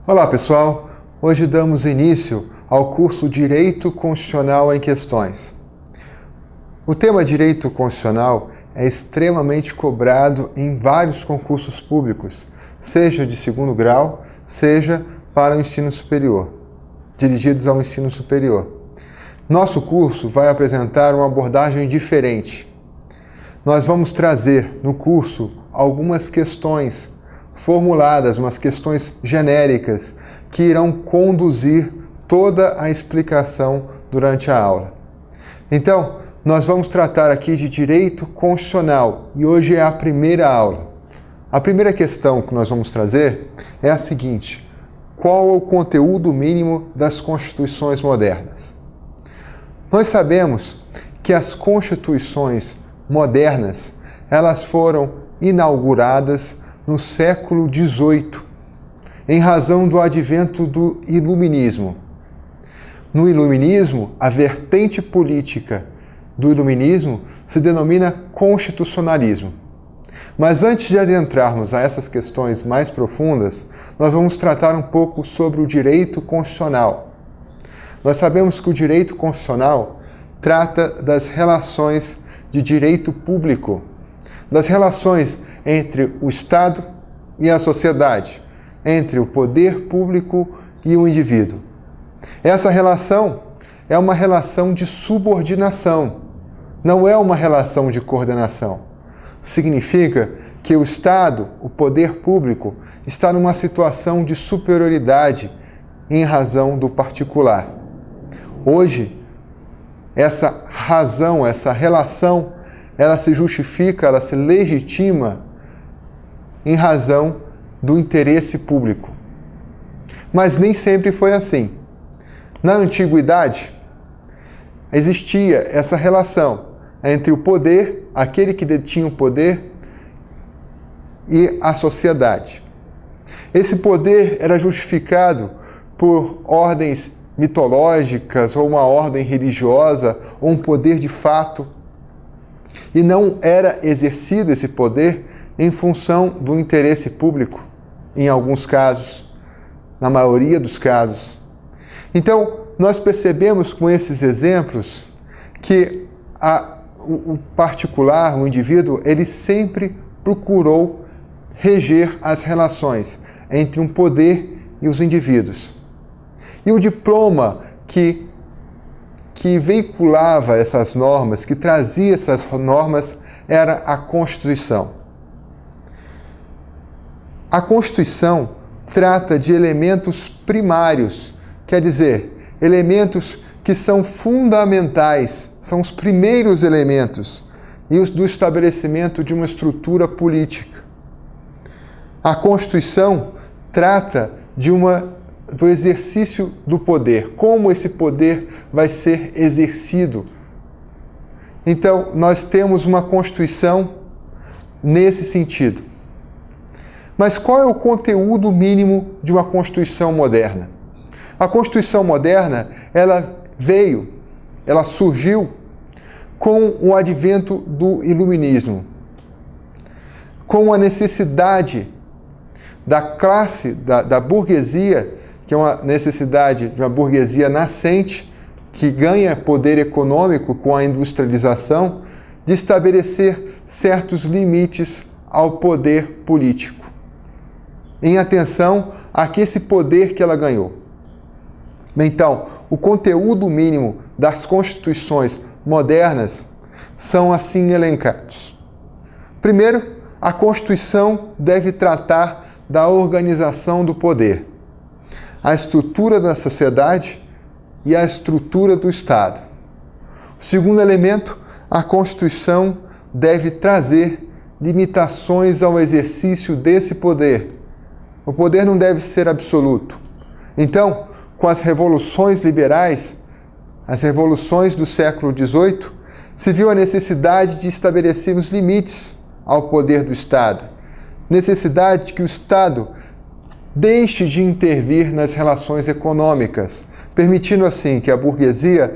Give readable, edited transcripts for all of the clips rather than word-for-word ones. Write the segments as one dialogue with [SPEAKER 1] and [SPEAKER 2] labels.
[SPEAKER 1] Olá pessoal, hoje damos início ao curso Direito Constitucional em Questões. O tema Direito Constitucional é extremamente cobrado em vários concursos públicos, seja de segundo grau, seja para o ensino superior, dirigidos ao ensino superior. Nosso curso vai apresentar uma abordagem diferente. Nós vamos trazer no curso algumas questões formuladas, umas questões genéricas que irão conduzir toda a explicação durante a aula. Então, nós vamos tratar aqui de direito constitucional e hoje é a primeira aula. A primeira questão que nós vamos trazer é a seguinte: qual é o conteúdo mínimo das constituições modernas? Nós sabemos que as constituições modernas, elas foram inauguradas no século XVIII, em razão do advento do Iluminismo. No Iluminismo, a vertente política do Iluminismo se denomina constitucionalismo. Mas antes de adentrarmos a essas questões mais profundas, nós vamos tratar um pouco sobre o direito constitucional. Nós sabemos que o direito constitucional trata das relações de direito público, das relações entre o Estado e a sociedade, entre o poder público e o indivíduo. Essa relação é uma relação de subordinação, não é uma relação de coordenação. Significa que o Estado, o poder público, está numa situação de superioridade em razão do particular. Hoje, essa razão, essa relação, ela se justifica, ela se legitima em razão do interesse público. Mas nem sempre foi assim. Na antiguidade, existia essa relação entre o poder, aquele que detinha o poder, e a sociedade. Esse poder era justificado por ordens mitológicas, ou uma ordem religiosa, ou um poder de fato, e não era exercido esse poder em função do interesse público, em alguns casos, na maioria dos casos. Então, nós percebemos com esses exemplos que o particular, o indivíduo, ele sempre procurou reger as relações entre um poder e os indivíduos. E o diploma que veiculava essas normas, que trazia essas normas, era a Constituição. A Constituição trata de elementos primários, quer dizer, elementos que são fundamentais, são os primeiros elementos do estabelecimento de uma estrutura política. A Constituição trata do exercício do poder, como esse poder vai ser exercido. Então, nós temos uma Constituição nesse sentido. Mas qual é o conteúdo mínimo de uma Constituição moderna? A Constituição moderna, ela surgiu com o advento do Iluminismo, com a necessidade da classe, da burguesia, que é uma necessidade de uma burguesia nascente, que ganha poder econômico com a industrialização, de estabelecer certos limites ao poder político, em atenção a esse poder que ela ganhou. Então, o conteúdo mínimo das constituições modernas são assim elencados. Primeiro, a Constituição deve tratar da organização do poder, a estrutura da sociedade e a estrutura do Estado. O segundo elemento, a Constituição deve trazer limitações ao exercício desse poder. O poder não deve ser absoluto. Então, com as revoluções liberais, as revoluções do século XVIII, se viu a necessidade de estabelecer os limites ao poder do Estado. Necessidade de que o Estado deixe de intervir nas relações econômicas, permitindo assim que a burguesia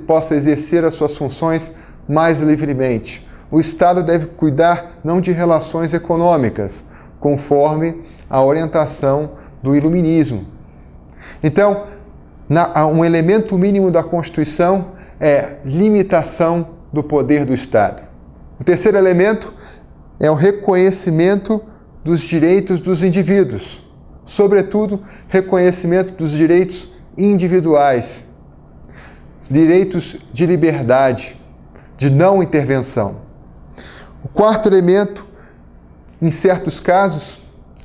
[SPEAKER 1] possa exercer as suas funções mais livremente. O Estado deve cuidar não de relações econômicas, conforme a orientação do iluminismo. Então, um elemento mínimo da Constituição é limitação do poder do Estado. O terceiro elemento é o reconhecimento dos direitos dos indivíduos, sobretudo reconhecimento dos direitos individuais, direitos de liberdade, de não intervenção. O quarto elemento, em certos casos,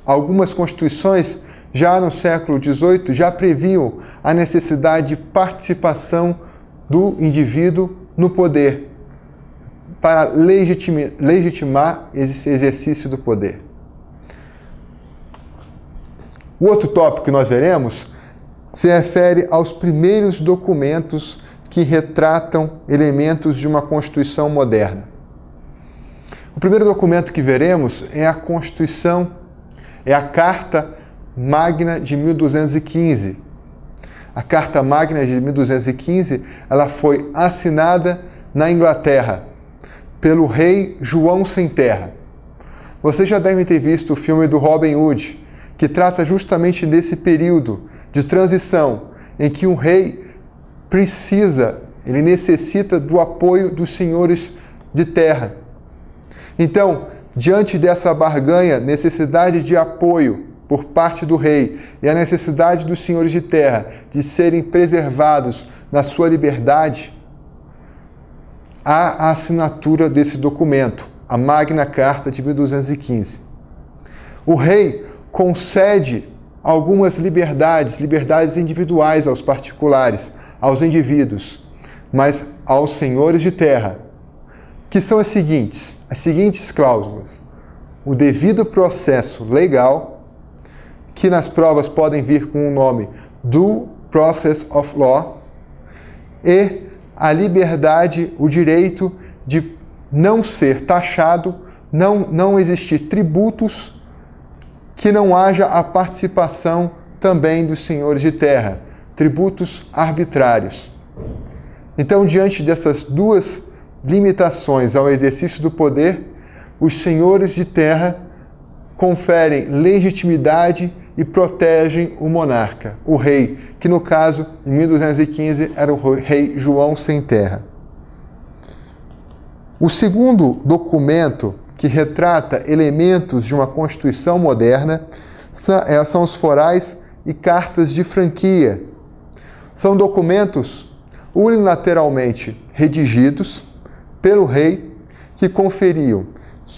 [SPEAKER 1] algumas constituições já no século XVIII já previam a necessidade de participação do indivíduo no poder, para legitimar esse exercício do poder. O outro tópico que nós veremos se refere aos primeiros documentos que retratam elementos de uma Constituição moderna. O primeiro documento que veremos é a Constituição, é a Carta Magna de 1215. A Carta Magna de 1215, ela foi assinada na Inglaterra pelo rei João Sem Terra. Vocês já devem ter visto o filme do Robin Hood, que trata justamente desse período de transição em que um rei ele necessita do apoio dos senhores de terra. Então, diante dessa barganha, necessidade de apoio por parte do rei e a necessidade dos senhores de terra de serem preservados na sua liberdade, há a assinatura desse documento, a Magna Carta de 1215. O rei concede algumas liberdades individuais aos particulares, aos indivíduos, mas aos senhores de terra, que são as seguintes cláusulas: o devido processo legal, que nas provas podem vir com o nome Due Process of Law, e a liberdade, o direito de não ser taxado, não existir tributos, que não haja a participação também dos senhores de terra, tributos arbitrários. Então, diante dessas duas limitações ao exercício do poder, os senhores de terra conferem legitimidade e protegem o monarca, o rei, que no caso, em 1215, era o rei João Sem Terra. O segundo documento que retrata elementos de uma Constituição moderna são os forais e cartas de franquia. São documentos unilateralmente redigidos pelo rei que conferiam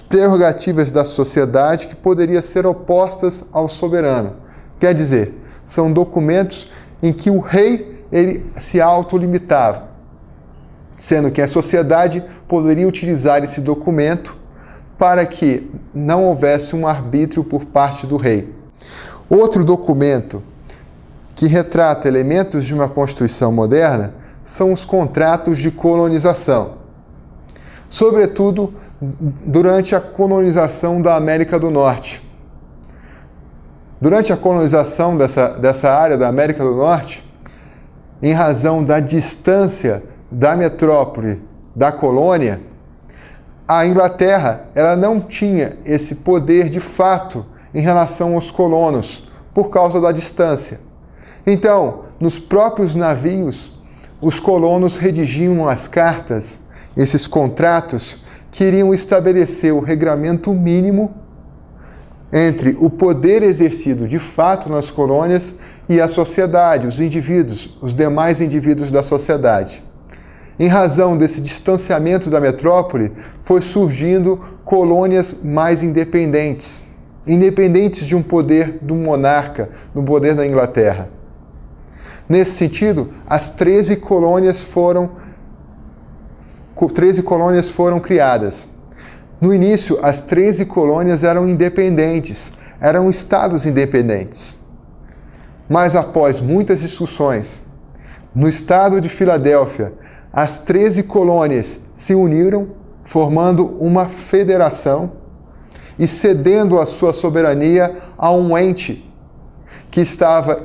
[SPEAKER 1] prerrogativas da sociedade que poderiam ser opostas ao soberano. Quer dizer, são documentos em que o rei ele se autolimitava, sendo que a sociedade poderia utilizar esse documento para que não houvesse um arbítrio por parte do rei. Outro documento que retrata elementos de uma Constituição moderna são os contratos de colonização, sobretudo durante a colonização da América do Norte. Durante a colonização dessa área da América do Norte, em razão da distância da metrópole da colônia, a Inglaterra ela não tinha esse poder de fato em relação aos colonos, por causa da distância. Então, nos próprios navios, os colonos redigiam as cartas, esses contratos, que iriam estabelecer o regramento mínimo entre o poder exercido de fato nas colônias e a sociedade, os indivíduos, os demais indivíduos da sociedade. Em razão desse distanciamento da metrópole, foi surgindo colônias mais independentes de um poder do monarca, do poder da Inglaterra. Nesse sentido, as 13 colônias foram criadas. No início, as 13 colônias eram independentes, eram estados independentes. Mas após muitas discussões, no estado de Filadélfia, as 13 colônias se uniram, formando uma federação e cedendo a sua soberania a um ente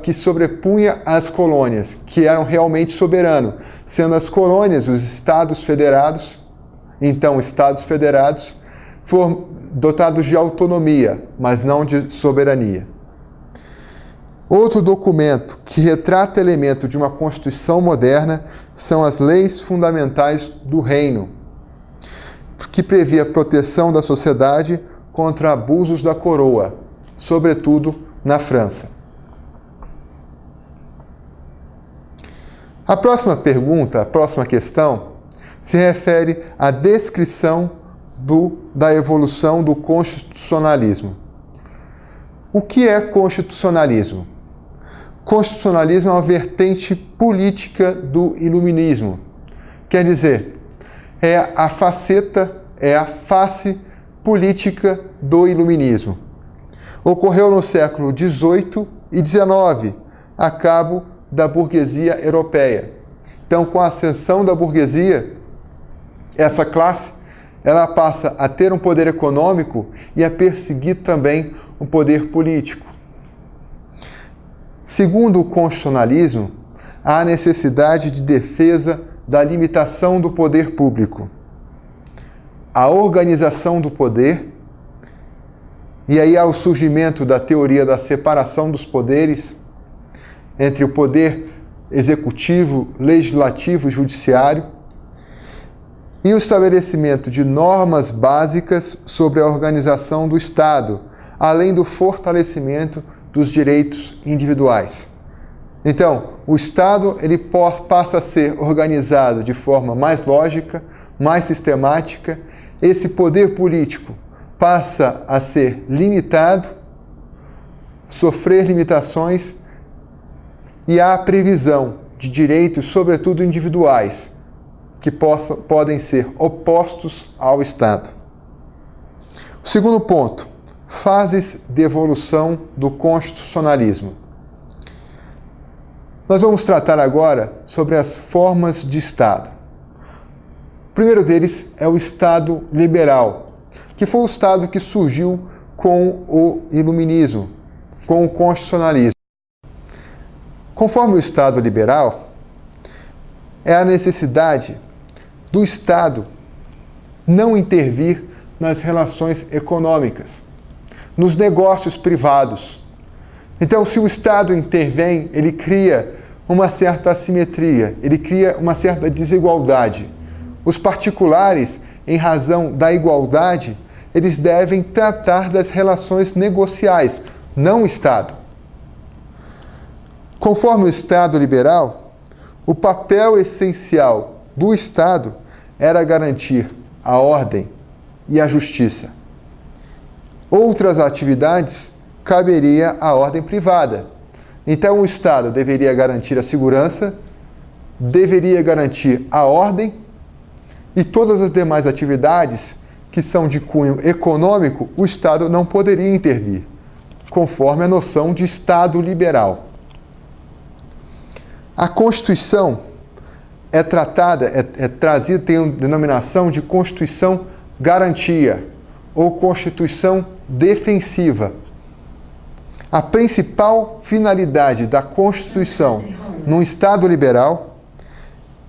[SPEAKER 1] que sobrepunha as colônias, que eram realmente soberanos, sendo as colônias os estados federados, então estados federados, dotados de autonomia, mas não de soberania. Outro documento que retrata elemento de uma Constituição moderna são as leis fundamentais do reino, que prevê a proteção da sociedade contra abusos da coroa, sobretudo na França. A próxima pergunta, a próxima questão, se refere à descrição da evolução do constitucionalismo. O que é constitucionalismo? Constitucionalismo é uma vertente política do iluminismo. Quer dizer, é a face política do iluminismo. Ocorreu no século XVIII e XIX, a cabo da burguesia europeia. Então, com a ascensão da burguesia, essa classe ela passa a ter um poder econômico e a perseguir também um poder político. Segundo o constitucionalismo, há necessidade de defesa da limitação do poder público, a organização do poder, e aí há o surgimento da teoria da separação dos poderes entre o poder executivo, legislativo e judiciário, e o estabelecimento de normas básicas sobre a organização do Estado, além do fortalecimento dos direitos individuais. Então, o Estado ele passa a ser organizado de forma mais lógica, mais sistemática. Esse poder político passa a ser limitado, sofrer limitações, e há a previsão de direitos, sobretudo individuais, que podem ser opostos ao Estado. O segundo ponto, fases de evolução do constitucionalismo. Nós vamos tratar agora sobre as formas de Estado. O primeiro deles é o Estado liberal, que foi o Estado que surgiu com o iluminismo, com o constitucionalismo. Conforme o Estado liberal, é a necessidade do Estado não intervir nas relações econômicas, nos negócios privados. Então, se o Estado intervém, ele cria uma certa assimetria, ele cria uma certa desigualdade. Os particulares, em razão da igualdade, eles devem tratar das relações negociais, não o Estado. Conforme o Estado liberal, o papel essencial do Estado era garantir a ordem e a justiça. Outras atividades caberia à ordem privada. Então, o Estado deveria garantir a segurança, deveria garantir a ordem, e todas as demais atividades que são de cunho econômico, o Estado não poderia intervir, conforme a noção de Estado liberal. A Constituição trazida, tem a denominação de Constituição Garantia ou Constituição Defensiva. A principal finalidade da Constituição num Estado liberal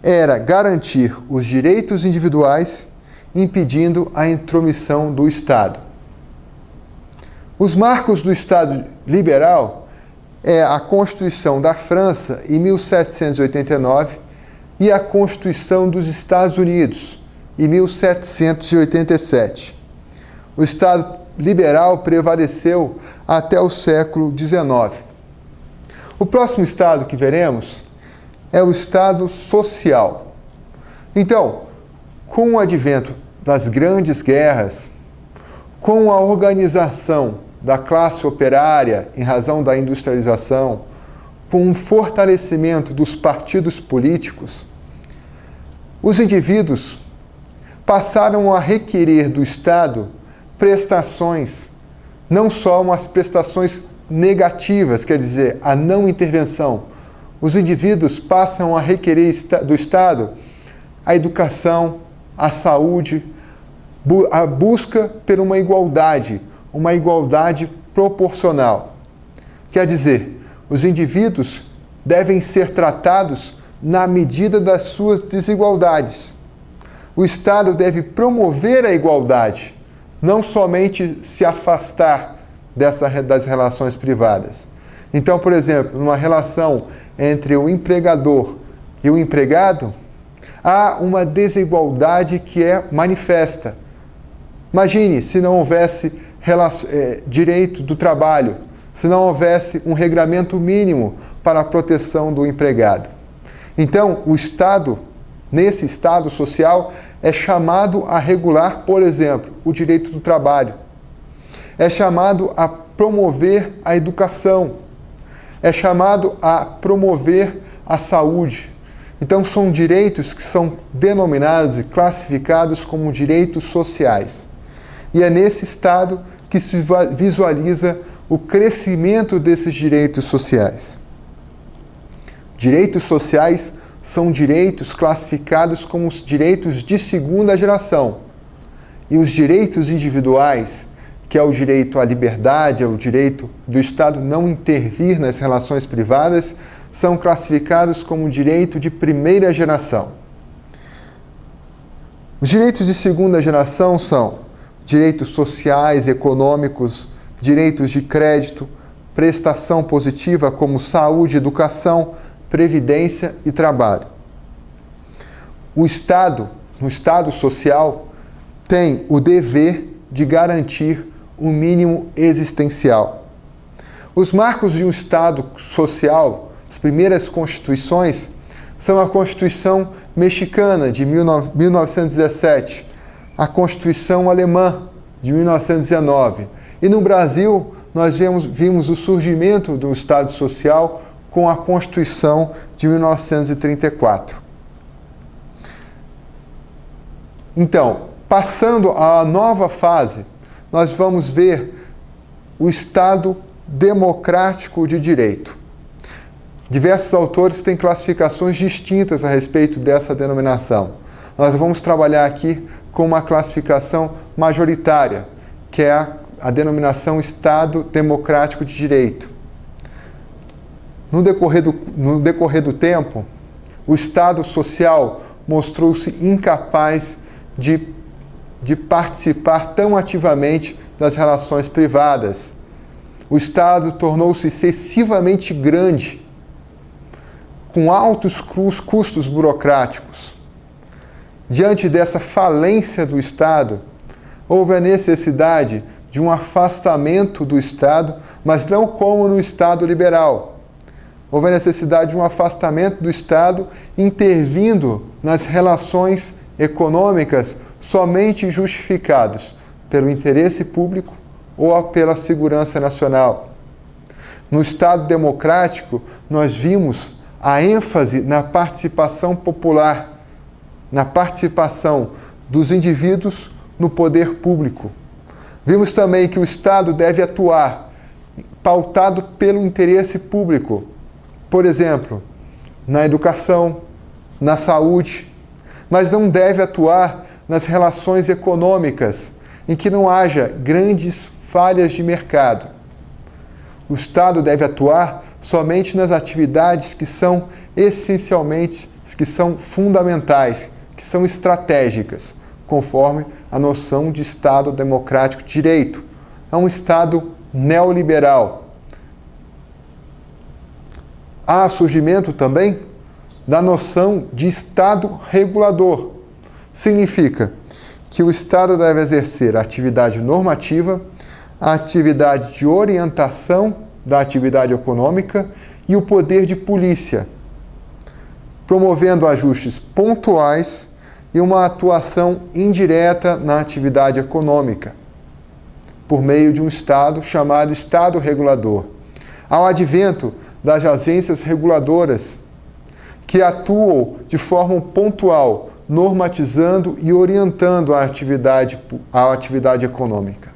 [SPEAKER 1] era garantir os direitos individuais, impedindo a intromissão do Estado. Os marcos do Estado liberal é a Constituição da França, em 1789, e a Constituição dos Estados Unidos, em 1787. O Estado liberal prevaleceu até o século XIX. O próximo Estado que veremos é o Estado social. Então, com o advento das grandes guerras, com a organização da classe operária em razão da industrialização, com o fortalecimento dos partidos políticos, os indivíduos passaram a requerer do Estado prestações, não só umas prestações negativas, quer dizer, a não intervenção. Os indivíduos passam a requerer do Estado a educação, a saúde, a busca por uma igualdade proporcional. Quer dizer, os indivíduos devem ser tratados na medida das suas desigualdades. O Estado deve promover a igualdade, não somente se afastar das relações privadas. Então, por exemplo, numa relação entre o empregador e o empregado, há uma desigualdade que é manifesta. Imagine se não houvesse direito do trabalho, se não houvesse um regramento mínimo para a proteção do empregado. Então, o Estado, nesse Estado social, é chamado a regular, por exemplo, o direito do trabalho. É chamado a promover a educação. É chamado a promover a saúde. Então, são direitos que são denominados e classificados como direitos sociais. E é nesse Estado que se visualiza o crescimento desses direitos sociais. Direitos sociais são direitos classificados como os direitos de segunda geração. E os direitos individuais, que é o direito à liberdade, é o direito do Estado não intervir nas relações privadas, são classificados como direito de primeira geração. Os direitos de segunda geração são direitos sociais, econômicos, direitos de crédito, prestação positiva como saúde, educação, previdência e trabalho. O Estado, no Estado social, tem o dever de garantir o mínimo existencial. Os marcos de um Estado social, as primeiras constituições, são a Constituição Mexicana, de 1917, a Constituição Alemã, de 1919. E no Brasil, nós vimos o surgimento do Estado social com a Constituição de 1934. Então, passando à nova fase, nós vamos ver o Estado democrático de direito. Diversos autores têm classificações distintas a respeito dessa denominação. Nós vamos trabalhar aqui com uma classificação majoritária, que é a denominação Estado democrático de direito. No decorrer do tempo, o Estado social mostrou-se incapaz de participar tão ativamente das relações privadas. O Estado tornou-se excessivamente grande, com altos custos burocráticos. Diante dessa falência do Estado, houve a necessidade de um afastamento do Estado, mas não como no Estado liberal. Houve a necessidade de um afastamento do Estado intervindo nas relações econômicas somente justificados pelo interesse público ou pela segurança nacional. No Estado democrático, nós vimos a ênfase na participação popular, na participação dos indivíduos no poder público. Vimos também que o Estado deve atuar pautado pelo interesse público, por exemplo, na educação, na saúde, mas não deve atuar nas relações econômicas, em que não haja grandes falhas de mercado. O Estado deve atuar somente nas atividades que são essencialmente, que são fundamentais, que são estratégicas, conforme a noção de Estado democrático de direito. É um Estado neoliberal. Há surgimento também da noção de Estado regulador. Significa que o Estado deve exercer a atividade normativa, a atividade de orientação da atividade econômica e o poder de polícia, promovendo ajustes pontuais e uma atuação indireta na atividade econômica, por meio de um Estado chamado Estado regulador. Ao advento das agências reguladoras, que atuam de forma pontual, normatizando e orientando a atividade econômica.